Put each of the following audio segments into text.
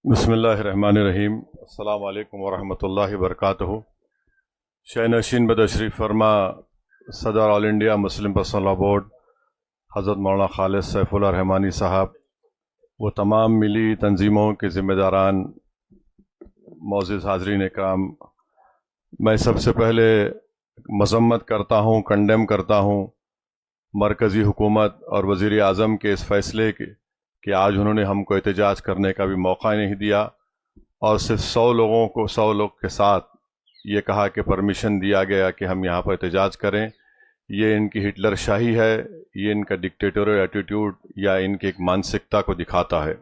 بسم اللہ الرحمن الرحیم۔ السلام علیکم ورحمۃ اللہ وبرکاتہ۔ شہ نشین بدشریف فرما صدر آل انڈیا مسلم پرسنل لا بورڈ حضرت مولانا خالد سیف اللہ رحمانی صاحب، وہ تمام ملی تنظیموں کے ذمہ داران، معزز حاضرین اکرام، میں سب سے پہلے مذمت کرتا ہوں، کنڈیم کرتا ہوں مرکزی حکومت اور وزیر اعظم کے اس فیصلے کے کہ آج انہوں نے ہم کو احتجاج کرنے کا بھی موقع نہیں دیا اور صرف 100 لوگ کے ساتھ یہ کہا کہ پرمیشن دیا گیا کہ ہم یہاں پر احتجاج کریں۔ یہ ان کی ہٹلر شاہی ہے، یہ ان کا ڈکٹیٹورل ایٹیٹیوڈ یا ان کی ایک مانسکتا کو دکھاتا ہے۔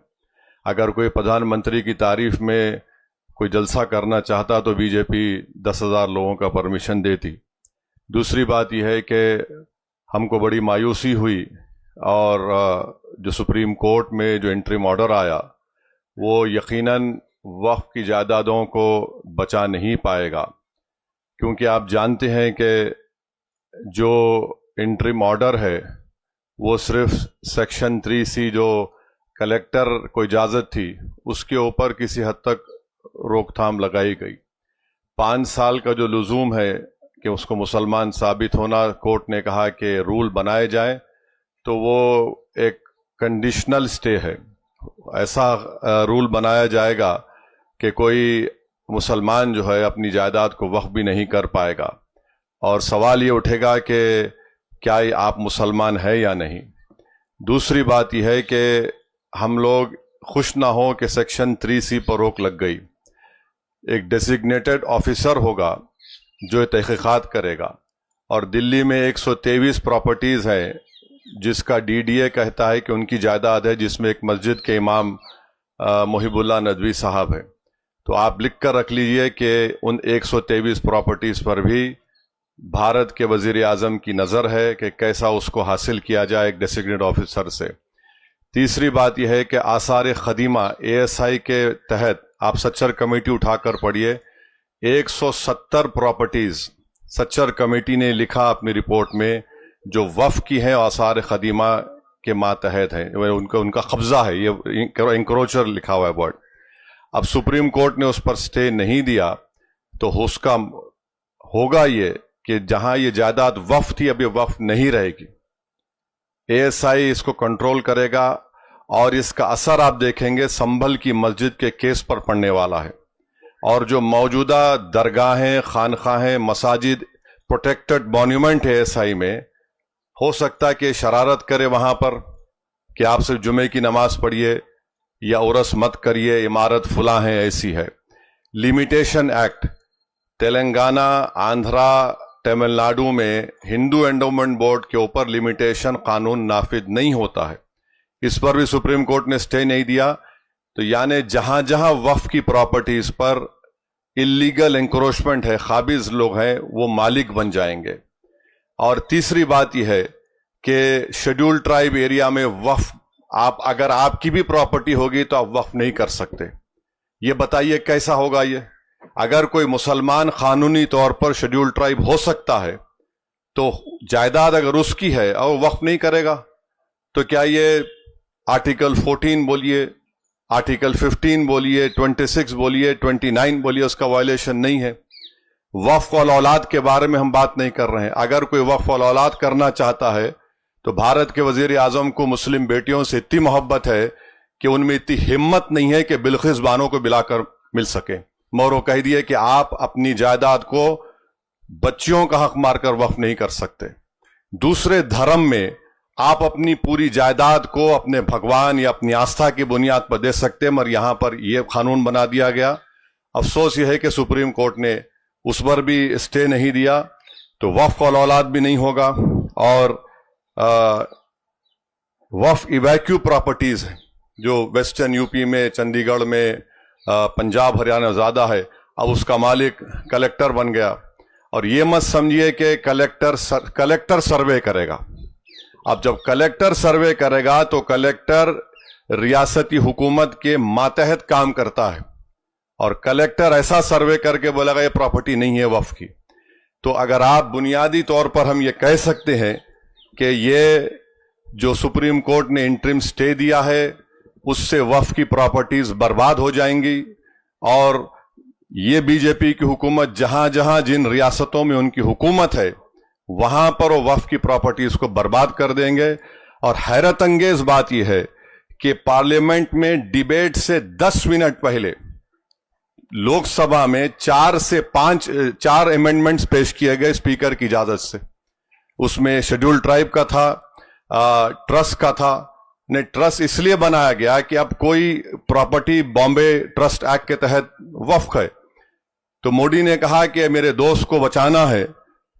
اگر کوئی پردھان منتری کی تعریف میں کوئی جلسہ کرنا چاہتا تو بی جے پی 10,000 لوگوں کا پرمیشن دیتی۔ دوسری بات یہ ہے کہ ہم کو بڑی مایوسی ہوئی اور جو سپریم کورٹ میں جو انٹریم آرڈر آیا وہ یقیناً وقف کی جائیدادوں کو بچا نہیں پائے گا، کیونکہ آپ جانتے ہیں کہ جو انٹریم آرڈر ہے وہ صرف سیکشن 3C جو کلیکٹر کو اجازت تھی اس کے اوپر کسی حد تک روک تھام لگائی گئی۔ 5 سال کا جو لزوم ہے کہ اس کو مسلمان ثابت ہونا، کورٹ نے کہا کہ رول بنائے جائیں، تو وہ ایک کنڈیشنل سٹے ہے۔ ایسا رول بنایا جائے گا کہ کوئی مسلمان جو ہے اپنی جائیداد کو وقف بھی نہیں کر پائے گا، اور سوال یہ اٹھے گا کہ کیا آپ مسلمان ہیں یا نہیں۔ دوسری بات یہ ہے کہ ہم لوگ خوش نہ ہوں کہ سیکشن 3C پر روک لگ گئی۔ ایک ڈیزگنیٹڈ آفیسر ہوگا جو تحقیقات کرے گا، اور دلی میں 123 پراپرٹیز ہیں جس کا DDA کہتا ہے کہ ان کی جائیداد ہے، جس میں ایک مسجد کے امام محب اللہ ندوی صاحب ہیں۔ تو آپ لکھ کر رکھ لیجئے کہ ان 123 پراپرٹیز پر بھی بھارت کے وزیر اعظم کی نظر ہے کہ کیسا اس کو حاصل کیا جائے ایک ڈیزگنیٹڈ آفیسر سے۔ تیسری بات یہ ہے کہ آثار قدیمہ ASI کے تحت آپ سچر کمیٹی اٹھا کر پڑھیے، 170 پراپرٹیز سچر کمیٹی نے لکھا اپنی رپورٹ میں جو وقف کی ہیں، آثار قدیمہ کے ماتحت ہیں، ان کا قبضہ ہے، یہ انکروچر لکھا ہوا ہے ورڈ۔ اب سپریم کورٹ نے اس پر سٹے نہیں دیا تو اس کا ہوگا یہ کہ جہاں یہ جائیداد وقف تھی اب یہ وقف نہیں رہے گی۔ ASI اس کو کنٹرول کرے گا، اور اس کا اثر آپ دیکھیں گے سنبھل کی مسجد کے کیس پر پڑنے والا ہے، اور جو موجودہ درگاہیں، خانقاہیں، مساجد پروٹیکٹڈ مونیومنٹ ہے ASI میں، ہو سکتا ہے کہ شرارت کرے وہاں پر کہ آپ صرف جمعے کی نماز پڑھیے یا عرس مت کریے، عمارت فلاں ہے، ایسی ہے۔ لیمیٹیشن ایکٹ تلنگانہ، آندھرا، تمل ناڈو میں ہندو انڈومنٹ بورڈ کے اوپر لیمیٹیشن قانون نافذ نہیں ہوتا ہے، اس پر بھی سپریم کورٹ نے سٹے نہیں دیا۔ تو یعنی جہاں جہاں وقف کی پراپرٹیز پر اللیگل انکروچمنٹ ہے، قابض لوگ ہیں، وہ مالک بن جائیں گے۔ اور تیسری بات یہ ہے کہ شیڈول ٹرائب ایریا میں وقف اگر آپ کی بھی پراپرٹی ہوگی تو آپ وقف نہیں کر سکتے۔ یہ بتائیے کیسا ہوگا یہ؟ اگر کوئی مسلمان قانونی طور پر شیڈول ٹرائب ہو سکتا ہے تو جائیداد اگر اس کی ہے اور وقف نہیں کرے گا تو کیا یہ آرٹیکل 14 بولیے، آرٹیکل 15 بولیے، 26 بولیے، 29 بولیے، اس کا وائلیشن نہیں ہے؟ وقف الاولاد کے بارے میں ہم بات نہیں کر رہے ہیں۔ اگر کوئی وقف الاولاد کرنا چاہتا ہے تو بھارت کے وزیر اعظم کو مسلم بیٹیوں سے اتنی محبت ہے کہ ان میں اتنی ہمت نہیں ہے کہ بلقیس بانو کو بلا کر مل سکے، مگر وہ کہہ دیے کہ آپ اپنی جائیداد کو بچیوں کا حق مار کر وقف نہیں کر سکتے۔ دوسرے دھرم میں آپ اپنی پوری جائیداد کو اپنے بھگوان یا اپنی آستھا کی بنیاد پر دے سکتے، مگر یہاں پر یہ قانون بنا دیا گیا۔ افسوس یہ ہے کہ سپریم کورٹ نے اس پر بھی سٹے نہیں دیا، تو وقف الاولاد بھی نہیں ہوگا۔ اور وقف ایویکیو پراپرٹیز ہیں جو ویسٹرن یوپی میں، چندی گڑھ میں، پنجاب ہریانہ زیادہ ہے، اب اس کا مالک کلیکٹر بن گیا۔ اور یہ مت سمجھیے کہ کلیکٹر سروے کرے گا۔ اب جب کلیکٹر سروے کرے گا تو کلیکٹر ریاستی حکومت کے ماتحت کام کرتا ہے، اور کلیکٹر ایسا سروے کر کے بولے گا یہ پراپرٹی نہیں ہے وقف کی۔ تو اگر آپ بنیادی طور پر ہم یہ کہہ سکتے ہیں کہ یہ جو سپریم کورٹ نے انٹرم سٹے دیا ہے اس سے وقف کی پراپرٹیز برباد ہو جائیں گی، اور یہ بی جے پی کی حکومت جہاں جہاں جن ریاستوں میں ان کی حکومت ہے وہاں پر وہ وقف کی پراپرٹیز کو برباد کر دیں گے۔ اور حیرت انگیز بات یہ ہے کہ پارلیمنٹ میں ڈیبیٹ سے 10 منٹ پہلے لوک سبھا میں 4 سے 5 امینڈمنٹس پیش کیے گئے اسپیکر کی اجازت سے۔ اس میں شیڈول ٹرائب کا تھا، ٹرسٹ کا تھا۔ ٹرسٹ اس لیے بنایا گیا کہ اب کوئی پراپرٹی بامبے ٹرسٹ ایکٹ کے تحت وقف ہے، تو مودی نے کہا کہ میرے دوست کو بچانا ہے،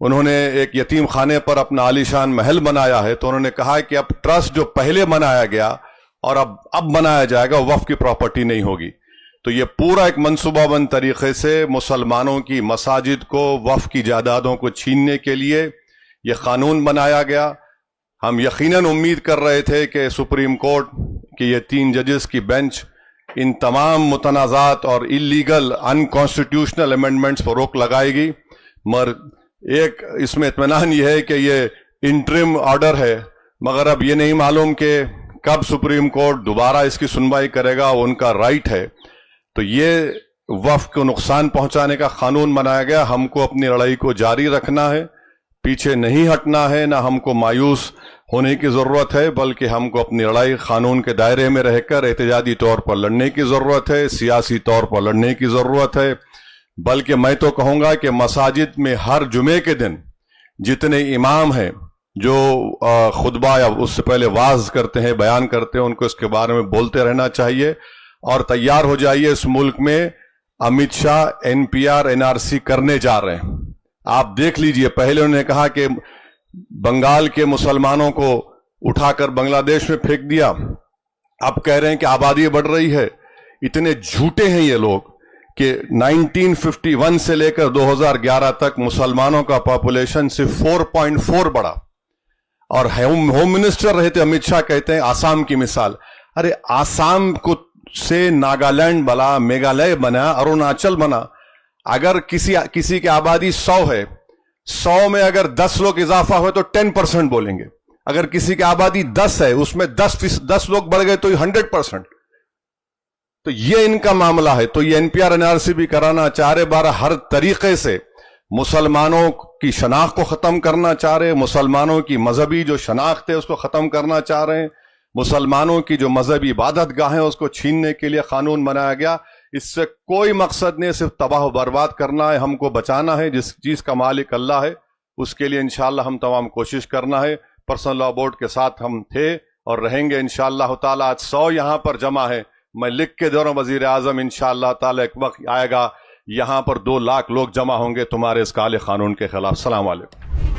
انہوں نے ایک یتیم خانے پر اپنا عالیشان محل بنایا ہے، تو انہوں نے کہا کہ اب ٹرسٹ جو پہلے بنایا گیا اور اب بنایا جائے گا وقف کی پراپرٹی نہیں ہوگی۔ تو یہ پورا ایک منصوبہ بند طریقے سے مسلمانوں کی مساجد کو، وقف کی جائیدادوں کو چھیننے کے لیے یہ قانون بنایا گیا۔ ہم یقیناً امید کر رہے تھے کہ سپریم کورٹ کی یہ 3 ججز کی بینچ ان تمام متنازعات اور اللیگل انکانسٹیٹیوشنل امینڈمنٹس پر روک لگائے گی، مگر ایک اس میں اطمینان یہ ہے کہ یہ انٹرم آرڈر ہے، مگر اب یہ نہیں معلوم کہ کب سپریم کورٹ دوبارہ اس کی سنوائی کرے گا، ان کا رائٹ ہے۔ تو یہ وقف کو نقصان پہنچانے کا قانون بنایا گیا۔ ہم کو اپنی لڑائی کو جاری رکھنا ہے، پیچھے نہیں ہٹنا ہے، نہ ہم کو مایوس ہونے کی ضرورت ہے، بلکہ ہم کو اپنی لڑائی قانون کے دائرے میں رہ کر احتجاجی طور پر لڑنے کی ضرورت ہے، سیاسی طور پر لڑنے کی ضرورت ہے۔ بلکہ میں تو کہوں گا کہ مساجد میں ہر جمعے کے دن جتنے امام ہیں جو خطبہ یا اس سے پہلے واعظ کرتے ہیں، بیان کرتے ہیں، ان کو اس کے بارے میں بولتے رہنا چاہیے۔ اور تیار ہو جائیے، اس ملک میں امت شاہ NPR NRC کرنے جا رہے ہیں۔ آپ دیکھ لیجئے، پہلے انہوں نے کہا کہ بنگال کے مسلمانوں کو اٹھا کر بنگلہ دیش میں پھینک دیا، اب کہہ رہے ہیں کہ آبادی بڑھ رہی ہے۔ اتنے جھوٹے ہیں یہ لوگ کہ 1951 سے لے کر 2011 تک مسلمانوں کا پاپولیشن صرف 4.4 بڑھا، اور ہوم منسٹر رہے تھے امت شاہ، کہتے ہیں آسام کی مثال۔ ارے آسام کو سے ناگالینڈ بنا، میگھالیہ بنا، اروناچل بنا۔ اگر کسی کی آبادی 100 ہے، 100 میں اگر 10 لوگ اضافہ ہوئے تو 10% بولیں گے۔ اگر کسی کی آبادی 10 ہے، اس میں 10 لوگ بڑھ گئے تو 100%۔ تو یہ ان کا معاملہ ہے۔ تو یہ NPR NRC بھی کرانا چاہ رہے، ہر طریقے سے مسلمانوں کی شناخت کو ختم کرنا چاہ رہے، مسلمانوں کی مذہبی جو شناخت ہے اس کو ختم کرنا چاہ رہے ہیں، مسلمانوں کی جو مذہبی عبادت گاہیں اس کو چھیننے کے لیے قانون بنایا گیا۔ اس سے کوئی مقصد نہیں، صرف تباہ و برباد کرنا ہے، ہم کو بچانا ہے۔ جس چیز کا مالک اللہ ہے، اس کے لیے انشاءاللہ ہم تمام کوشش کرنا ہے۔ پرسنل لاء بورڈ کے ساتھ ہم تھے اور رہیں گے انشاءاللہ تعالی۔ آج 100 یہاں پر جمع ہے، میں لکھ کے دے رہا ہوں وزیر اعظم، انشاءاللہ تعالی ایک وقت آئے گا یہاں پر 2 لاکھ لوگ جمع ہوں گے تمہارے اس کالے قانون کے خلاف۔ السلام علیکم۔